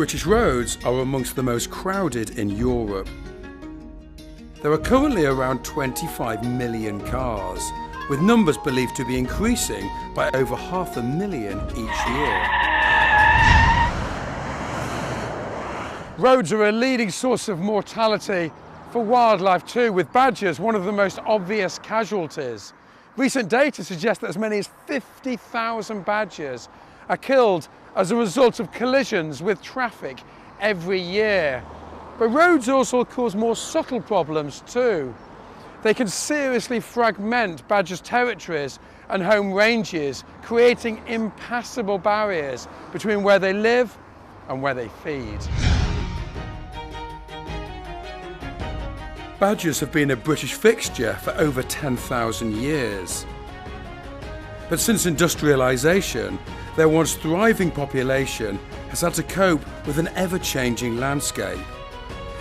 British roads are amongst the most crowded in Europe. There are currently around 25 million cars, with numbers believed to be increasing by over 500,000 each year. Roads are a leading source of mortality for wildlife too, with badgers one of the most obvious casualties. Recent data suggests that as many as 50,000 badgers are killed as a result of collisions with traffic every year. But roads also cause more subtle problems too. They can seriously fragment badgers' territories and home ranges, creating impassable barriers between where they live and where they feed. Badgers have been a British fixture for over 10,000 years. But since industrialisation, their once thriving population has had to cope with an ever-changing landscape.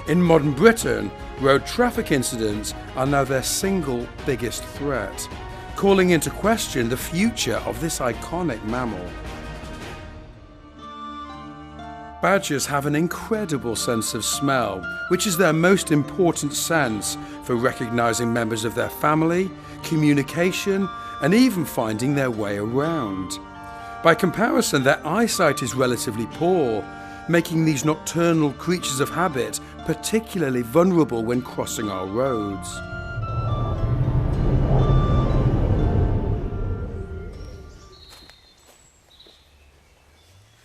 In modern Britain, road traffic incidents are now their single biggest threat, calling into question the future of this iconic mammal. Badgers have an incredible sense of smell, which is their most important sense for recognising members of their family, communication, and even finding their way around. By comparison, their eyesight is relatively poor, making these nocturnal creatures of habit particularly vulnerable when crossing our roads.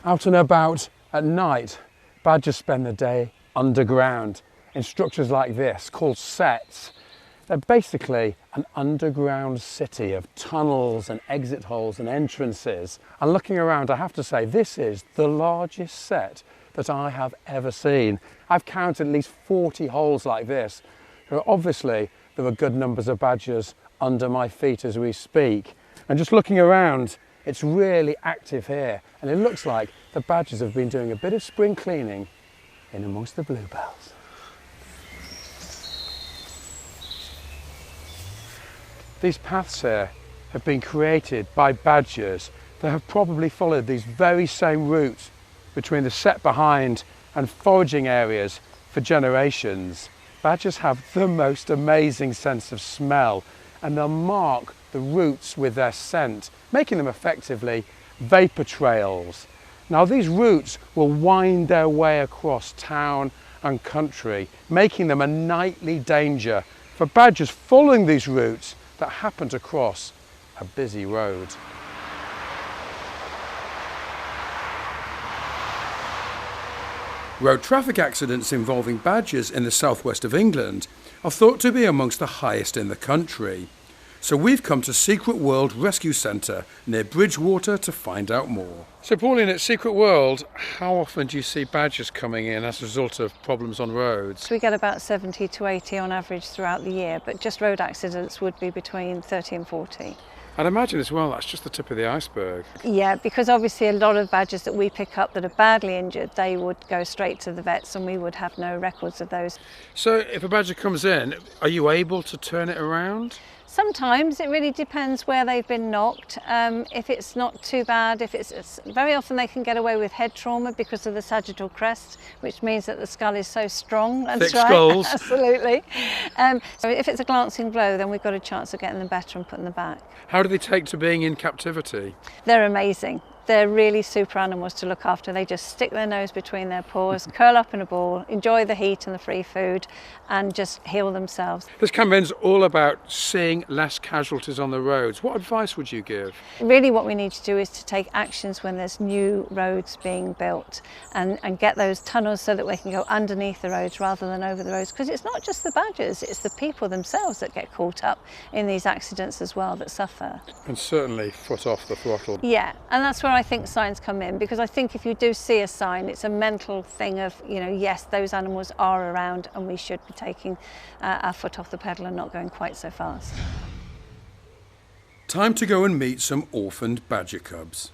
Out and about at night, badgers spend the day underground in structures like this called setts. They're basically an underground city of tunnels and exit holes and entrances. And looking around, I have to say, this is the largest sett that I have ever seen. I've counted at least 40 holes like this. Obviously, there are good numbers of badgers under my feet as we speak. And just looking around, it's really active here. And it looks like the badgers have been doing a bit of spring cleaning in amongst the bluebells. These paths here have been created by badgers that have probably followed these very same routes between the sett behind and foraging areas for generations. Badgers have the most amazing sense of smell, and they'll mark the routes with their scent, making them effectively vapour trails. Now these routes will wind their way across town and country, making them a nightly danger for badgers following these routes that happen to cross a busy road. Road traffic accidents involving badgers in the southwest of England are thought to be amongst the highest in the country. So we've come to Secret World Rescue Centre near Bridgwater to find out more. So Pauline, at Secret World, how often do you see badgers coming in as a result of problems on roads? We get about 70 to 80 on average throughout the year, but just road accidents would be between 30 and 40. I'd imagine as well that's just the tip of the iceberg. Yeah, because obviously a lot of badgers that we pick up that are badly injured, they would go straight to the vets and we would have no records of those. So if a badger comes in, are you able to turn it around? Sometimes it really depends where they've been knocked. If it's not too bad, it's very often they can get away with head trauma because of the sagittal crest, which means that the skull is so strong. That's thick skulls. Absolutely. So if it's a glancing blow, then we've got a chance of getting them better and putting them back. How do they take to being in captivity? They're amazing. They're really super animals to look after. They just stick their nose between their paws, curl up in a ball, enjoy the heat and the free food, and just heal themselves. This campaign's all about seeing less casualties on the roads. What advice would you give? Really what we need to do is to take actions when there's new roads being built and get those tunnels so that we can go underneath the roads rather than over the roads, because it's not just the badgers, it's the people themselves that get caught up in these accidents as well that suffer. And certainly foot off the throttle. Yeah, and that's where I think signs come in, because I think if you do see a sign, it's a mental thing of, you know, yes, those animals are around and we should be taking our foot off the pedal and not going quite so fast. Time to go and meet some orphaned badger cubs.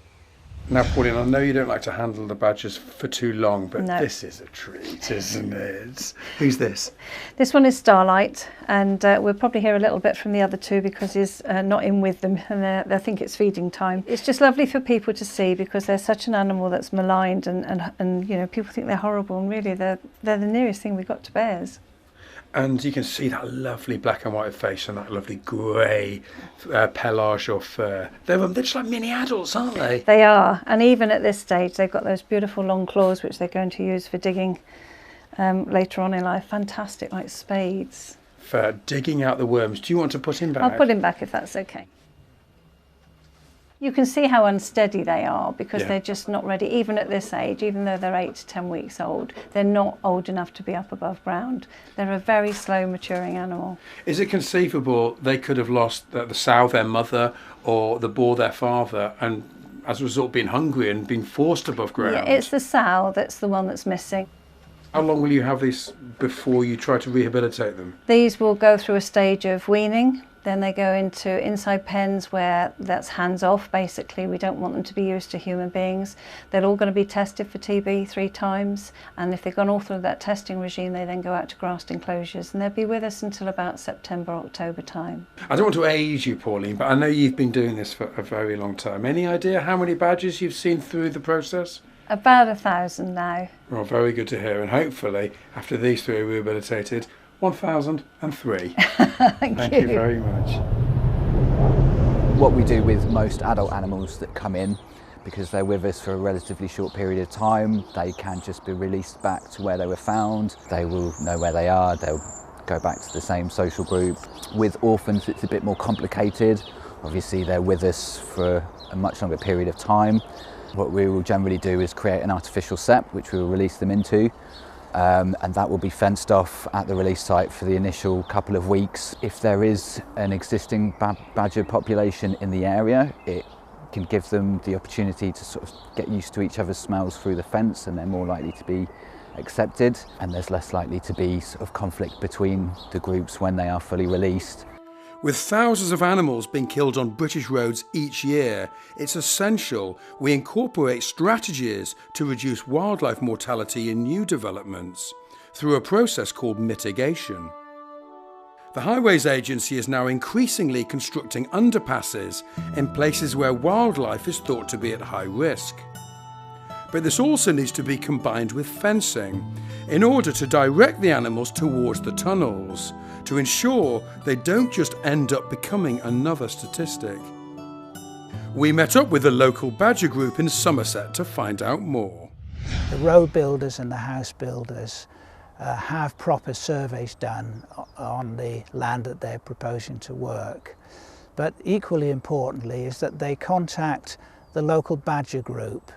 Now, Pauline, I know you don't like to handle the badgers for too long, but No. this is a treat, isn't it? Who's this? This one is Starlight, and we'll probably hear a little bit from the other two because he's not in with them, and they think it's feeding time. It's just lovely for people to see because they're such an animal that's maligned, and you know, people think they're horrible, and really they're the nearest thing we've got to bears. And you can see that lovely black and white face and that lovely grey pelage or fur. They're just like mini adults, aren't they? They are, and even at this stage, they've got those beautiful long claws which they're going to use for digging later on in life. Fantastic, like spades. For digging out the worms. Do you want to put him back? I'll put him back if that's okay. You can see how unsteady they are because they're just not ready, even at this age, even though they're 8 to 10 weeks old, they're not old enough to be up above ground. They're a very slow maturing animal. Is it conceivable they could have lost the sow, their mother, or the boar, their father, and as a result been hungry and been forced above ground? Yeah, it's the sow that's the one that's missing. How long will you have these before you try to rehabilitate them? These will go through a stage of weaning. Then they go into inside pens where that's hands off, basically. We don't want them to be used to human beings. They're all going to be tested for TB 3 times. And if they've gone all through that testing regime, they then go out to grassed enclosures. And they'll be with us until about September, October time. I don't want to age you, Pauline, but I know you've been doing this for a very long time. Any idea how many badgers you've seen through the process? About 1,000 now. Well, very good to hear. And hopefully, after these 3 are rehabilitated, 1,003. Thank you very much. What we do with most adult animals that come in, because they're with us for a relatively short period of time, they can just be released back to where they were found. They will know where they are, they'll go back to the same social group. With orphans, it's a bit more complicated. Obviously, they're with us for a much longer period of time. What we will generally do is create an artificial sept, which we will release them into. And that will be fenced off at the release site for the initial couple of weeks. If there is an existing badger population in the area, it can give them the opportunity to sort of get used to each other's smells through the fence, and they're more likely to be accepted, and there's less likely to be sort of conflict between the groups when they are fully released. With thousands of animals being killed on British roads each year, it's essential we incorporate strategies to reduce wildlife mortality in new developments through a process called mitigation. The Highways Agency is now increasingly constructing underpasses in places where wildlife is thought to be at high risk. But this also needs to be combined with fencing in order to direct the animals towards the tunnels, to ensure they don't just end up becoming another statistic. We met up with the local badger group in Somerset to find out more. The road builders and the house builders have proper surveys done on the land that they're proposing to work. But equally importantly is that they contact the local badger group.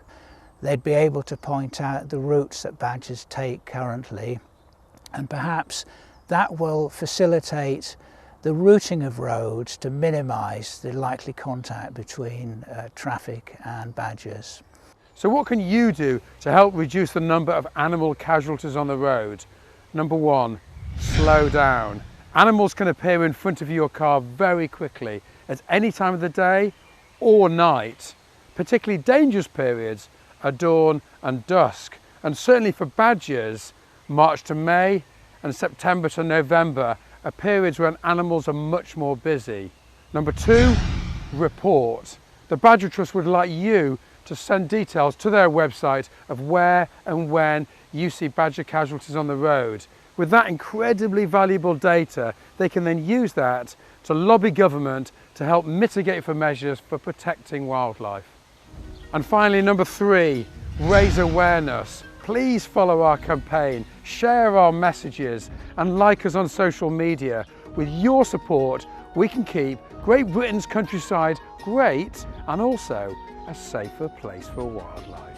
They'd be able to point out the routes that badgers take currently, and perhaps that will facilitate the routing of roads to minimise the likely contact between traffic and badgers. So what can you do to help reduce the number of animal casualties on the road? Number 1, slow down. Animals can appear in front of your car very quickly at any time of the day or night. Particularly dangerous periods are dawn and dusk, and certainly for badgers, March to May and September to November are periods when animals are much more busy. Number 2, report. The Badger Trust would like you to send details to their website of where and when you see badger casualties on the road. With that incredibly valuable data, they can then use that to lobby government to help mitigate for measures for protecting wildlife. And finally, number 3, raise awareness. Please follow our campaign, share our messages, and like us on social media. With your support, we can keep Great Britain's countryside great and also a safer place for wildlife.